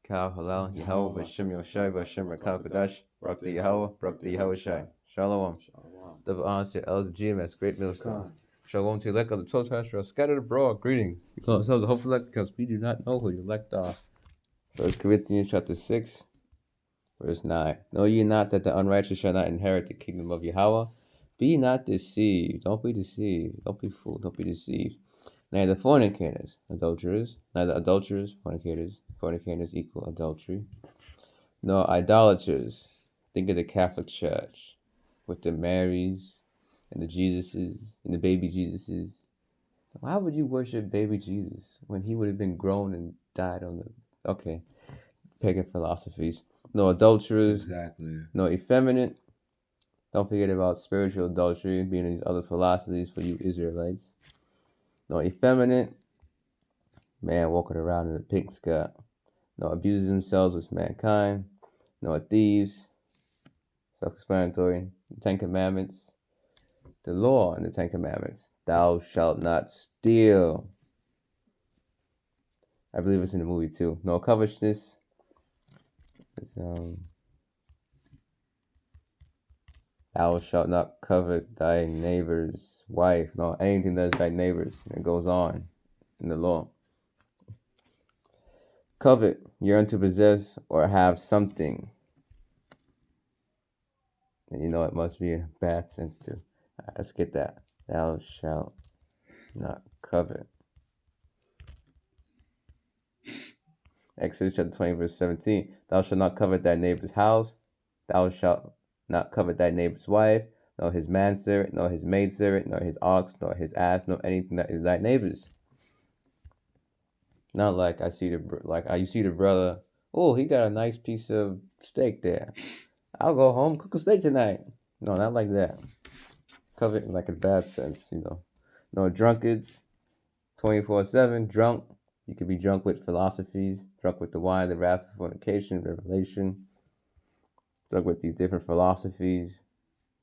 Kal Halal Yahweh B'Shem Yoshai B'Shem Rakal Kodash Barak the Yahweh Barak the Yahweh Shai. Shalom. Double honors to elders of GMS, great millstone. Shalom to the elect of the 12 tribes Israel, scattered abroad. Greetings. We call ourselves the hopeful elect because we do not know who the elect are. 1 Corinthians chapter 6, verse 9. Know ye not that the unrighteous shall not inherit the kingdom of Yahweh? Be not deceived. Don't be deceived. Don't be fooled. Don't be deceived. Neither fornicators, adulterers, neither adulterers, fornicators equal adultery, nor idolaters. Think of the Catholic Church with the Marys and the Jesuses and the baby Jesuses. Why would you worship baby Jesus when he would have been grown and died on the... Okay, pagan philosophies. No adulterers, Exactly. no effeminate. Don't forget about spiritual adultery being in these other philosophies for you Israelites. No effeminate. Man walking around in a pink skirt. No abuses themselves with mankind. No thieves. Self-explanatory. The Ten Commandments. The law in the Ten Commandments. Thou shalt not steal. I believe it's in the movie too. No covetousness. It's, thou shalt not covet thy neighbor's wife. No, anything that is thy neighbor's. It goes on in the law. Covet, yearn to possess or have something. And you know it must be a bad sense too. Right, let's get that. Thou shalt not covet. Exodus chapter 20, verse 17. Thou shalt not covet thy neighbor's house. Thou shalt not covet thy neighbor's wife, nor his manservant, nor his maidservant, nor his ox, nor his ass, nor anything that is thy neighbor's. Not like you see the brother. Oh, he got a nice piece of steak there. I'll go home, cook a steak tonight. No, not like that. Covet in like a bad sense, you know. No drunkards, 24/7, drunk. You could be drunk with philosophies, drunk with the wine, the wrath of fornication, revelation, drunk with these different philosophies,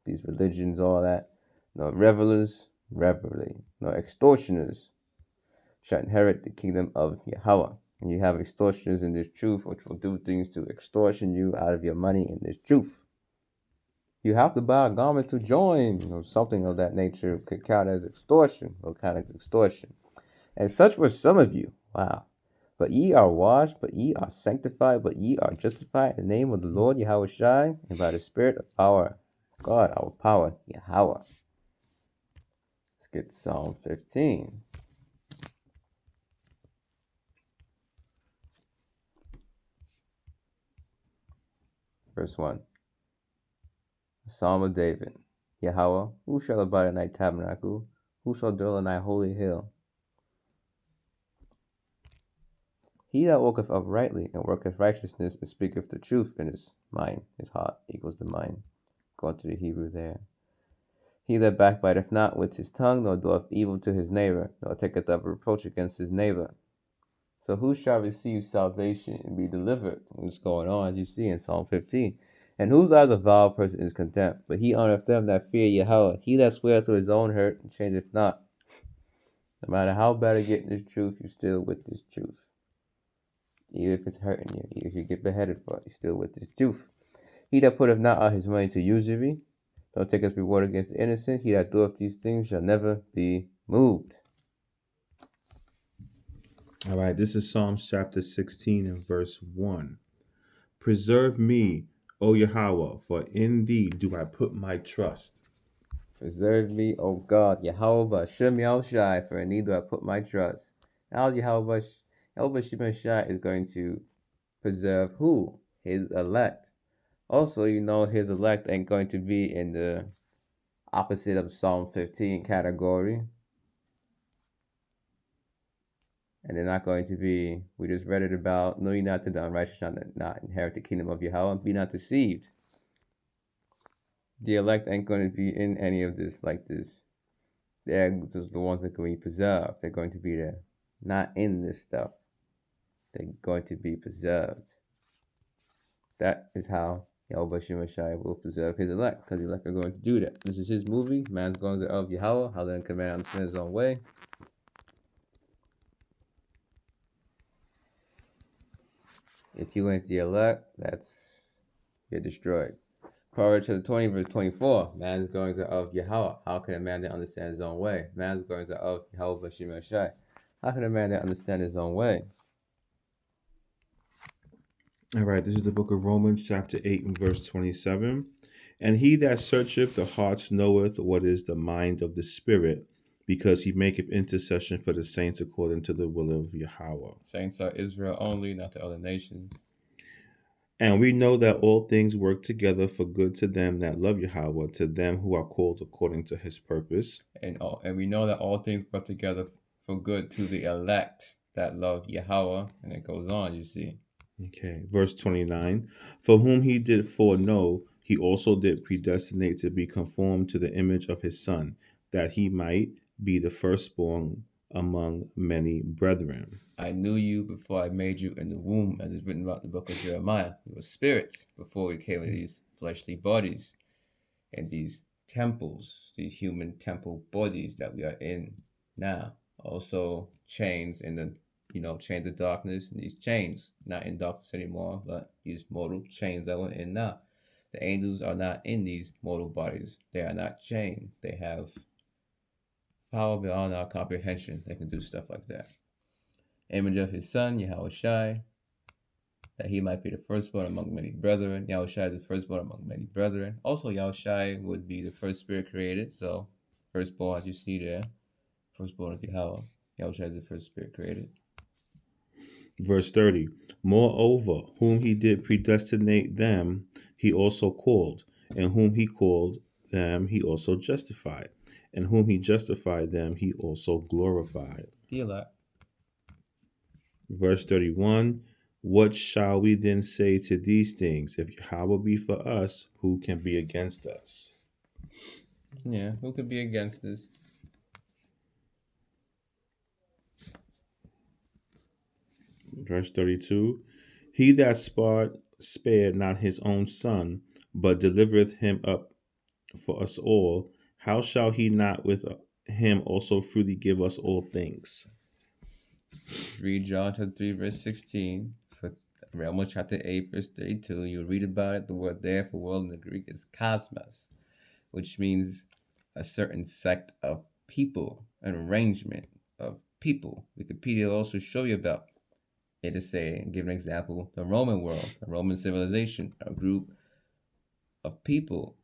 these religions, all that. No revelers, revelry. No extortioners shall inherit the kingdom of Yahweh. And you have extortioners in this truth, which will do things to extortion you out of your money in this truth. You have to buy a garment to join, or something of that nature could count as extortion, or kind of extortion. And such were some of you. Wow. But ye are washed, but ye are sanctified, but ye are justified in the name of the Lord Yahweh Shai, and by the Spirit of our God, our power, Yahweh. Let's get Psalm 15. Verse 1. A Psalm of David. Yahweh, who shall abide in thy tabernacle? Who shall dwell in thy holy hill? He that walketh uprightly and worketh righteousness and speaketh the truth in his mind. His heart equals the mind. Going to the Hebrew there. He that backbiteth not with his tongue, nor doeth evil to his neighbor, nor taketh up reproach against his neighbor. So who shall receive salvation and be delivered? What's going on, as you see in Psalm 15. And whose eyes a vile person is contempt, but he honoreth them that fear Yahweh. He that sweareth to his own hurt and changeth not. No matter how bad you get in this truth, you're still with this truth. Even if it's hurting you, even if you get beheaded for it, you're still with this truth. He that putteth not out his money to usury, nor taketh reward against the innocent, he that doeth these things shall never be moved. All right, this is Psalms chapter 16 and verse 1. Preserve me, O Yahweh, for in thee do I put my trust. Preserve me, O God, Yahweh B'Shem Yahushai, for in thee do I put my trust. Now Yahweh B'Shem Yahushai is going to preserve who? His elect. Also, you know his elect ain't going to be in the opposite of Psalm 15 category. And they're not going to be, we just read it about, know ye not that the unrighteous shall not inherit the kingdom of Yahweh, be not deceived. The elect ain't going to be in any of this like this. They're just the ones that can be preserved. They're going to be there, not in this stuff. They're going to be preserved. That is how Yahweh Shemashai will preserve his elect, because the elect are going to do that. This is his movie, Man's Going of Yahweh, how then command on sin his own way. If you ain't the elect, you're destroyed. Proverbs chapter 20, verse 24. Man's goings are of Yahweh. How can a man that understand his own way? Man's goings are of Yahweh Bashim Shai. How can a man that understand his own way? All right, this is the book of Romans, chapter 8, and verse 27. And he that searcheth the hearts knoweth what is the mind of the Spirit, because he maketh intercession for the saints according to the will of Yahweh. Saints are Israel only, not the other nations. And we know that all things work together for good to them that love Yahweh, to them who are called according to his purpose. And we know that all things work together for good to the elect that love Yahweh. And it goes on, you see. Okay, verse 29. For whom he did foreknow, he also did predestinate to be conformed to the image of his Son, that he might be the firstborn among many brethren. I knew you before I made you in the womb, as is written about the book of Jeremiah. We were spirits before we came into these fleshly bodies and these temples, these human temple bodies that we are in now. Also chains in the chains of darkness, and these chains not in darkness anymore, but these mortal chains that we're in now. The angels are not in these mortal bodies. They are not chained. They have power beyond our comprehension. They can do stuff like that. Image of his Son, Yahweh Shai, that he might be the firstborn among many brethren. Yahweh Shai is the firstborn among many brethren. Also, Yahweh Shai would be the first spirit created. So, firstborn, as you see there, firstborn of Yahweh. Yahweh Shai is the first spirit created. Verse 30. Moreover, whom he did predestinate them, he also called. And whom he called them, he also justified. And whom he justified them, he also glorified. The elect. Verse 31. What shall we then say to these things? If Yahweh be for us, who can be against us? Yeah, who could be against this? Verse 32. He that spared not his own son, but delivereth him up for us all, how shall he not with him also freely give us all things? Read John chapter 3, verse 16. For Romans chapter 8, verse 32. You read about it. The word there for world in the Greek is cosmos, which means a certain sect of people, an arrangement of people. Wikipedia will also show you about it to say, give an example, the Roman world, the Roman civilization, a group of people,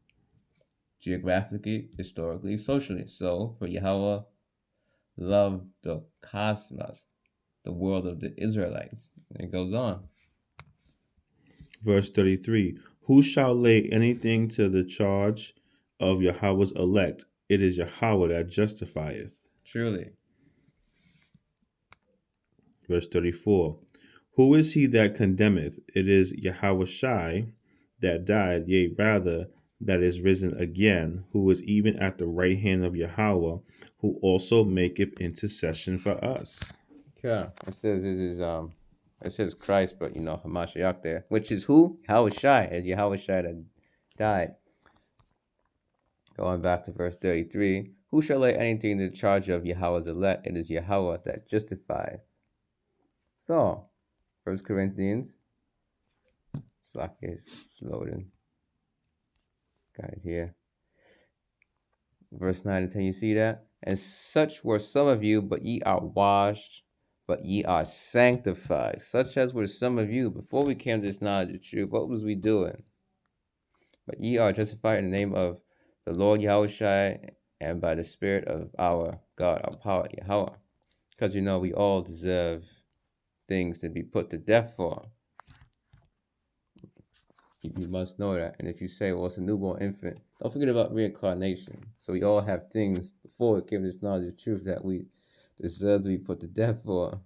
geographically, historically, socially. So, for Yahweh loved the cosmos, the world of the Israelites. And it goes on. Verse 33. Who shall lay anything to the charge of Yahweh's elect? It is Yahweh that justifieth. Truly. Verse 34. Who is he that condemneth? It is Yahweh Shai that died, yea, rather, that is risen again, who is even at the right hand of Yahweh, who also maketh intercession for us. Okay. It says Christ, but Hamashiach there, which is who? Yahweh Shai, as Yahweh Shai that died. Going back to verse 33, who shall lay anything to the charge of Yahweh's elect? It is Yahweh that justifieth. So, 1 Corinthians, Slack is loading. Got it here. Verse 9 and 10, you see that? And such were some of you, but ye are washed, but ye are sanctified. Such as were some of you before we came to this knowledge of truth. What was we doing? But ye are justified in the name of the Lord Yahushua and by the Spirit of our God, our power, Yahweh. Because we all deserve things to be put to death for. You must know that. And if you say, well, it's a newborn infant, don't forget about reincarnation. So we all have things before we came to this knowledge of truth that we deserve to be put to death for.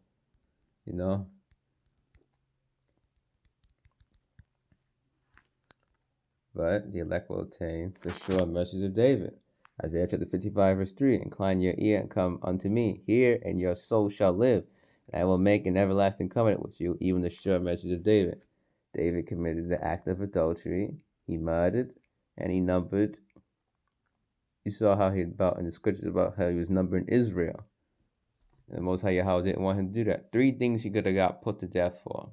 But the elect will attain the sure mercies of David. Isaiah chapter 55, verse 3. Incline your ear and come unto me. Hear, and your soul shall live. And I will make an everlasting covenant with you, even the sure mercies of David. David committed the act of adultery. He murdered, and he numbered. You saw how in the scriptures about how he was numbering Israel. And the Most High Yahweh didn't want him to do that. 3 things he could have got put to death for.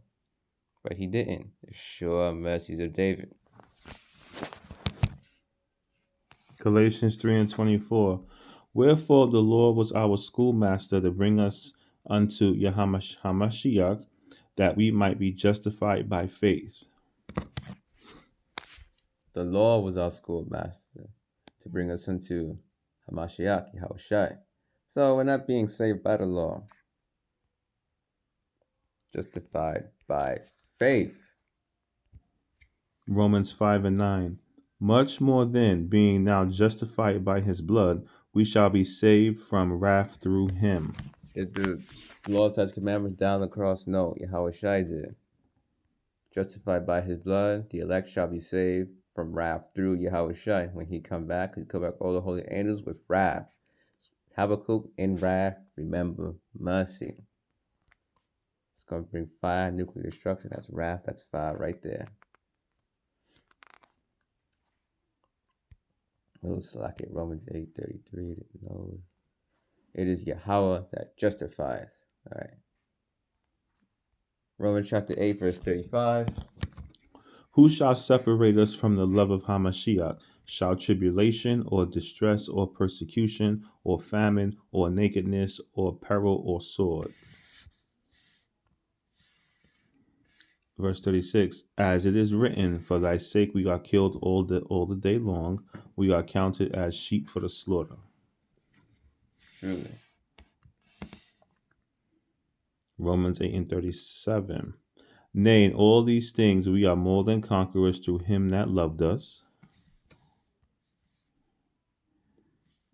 but he didn't. The sure mercies of David. Galatians 3 and 24. Wherefore the Lord was our schoolmaster to bring us unto Hamashiach, that we might be justified by faith. The Lord was our schoolmaster to bring us into Hamashiach, Yahushai. So we're not being saved by the law, justified by faith. Romans 5 and 9. Much more then, being now justified by his blood, we shall be saved from wrath through him. Did the Lord has commandments down the cross? No, Yahushai did. Justified by his blood, the elect shall be saved from wrath through Yahushai. When he come back all the holy angels with wrath. Habakkuk in wrath, remember mercy. It's going to bring fire, nuclear destruction. That's wrath, that's fire right there. Looks like it. Romans 8:33. It is Yahweh that justifies. All right. Romans chapter 8, verse 35. Who shall separate us from the love of Hamashiach? Shall tribulation, or distress, or persecution, or famine, or nakedness, or peril, or sword? Verse 36. As it is written, for thy sake we are killed all the day long. We are counted as sheep for the slaughter. Truly. Romans 8 and 37. Nay, in all these things we are more than conquerors through him that loved us.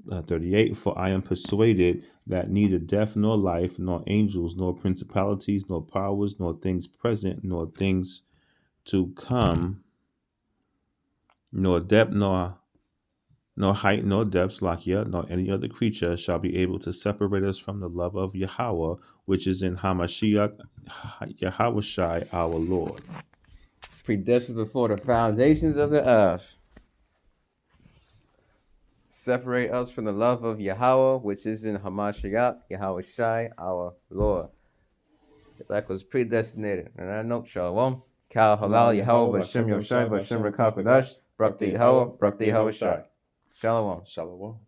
38. For I am persuaded that neither death nor life, nor angels, nor principalities, nor powers, nor things present, nor things to come, nor depth, nor height, nor depth, Lakia, nor any other creature shall be able to separate us from the love of Yahweh, which is in Hamashiach, Yahushai, our Lord. Predestined before the foundations of the earth. Separate us from the love of Yahweh, which is in Hamashiach, Yahushai, our Lord. That was predestinated. And I know, Shalom. Kal Halal Yahweh, Bashem Yoshai, Bashem Rakakadash, Brakti Yahweh, Brakti Yahushai. Shalom. Shalom.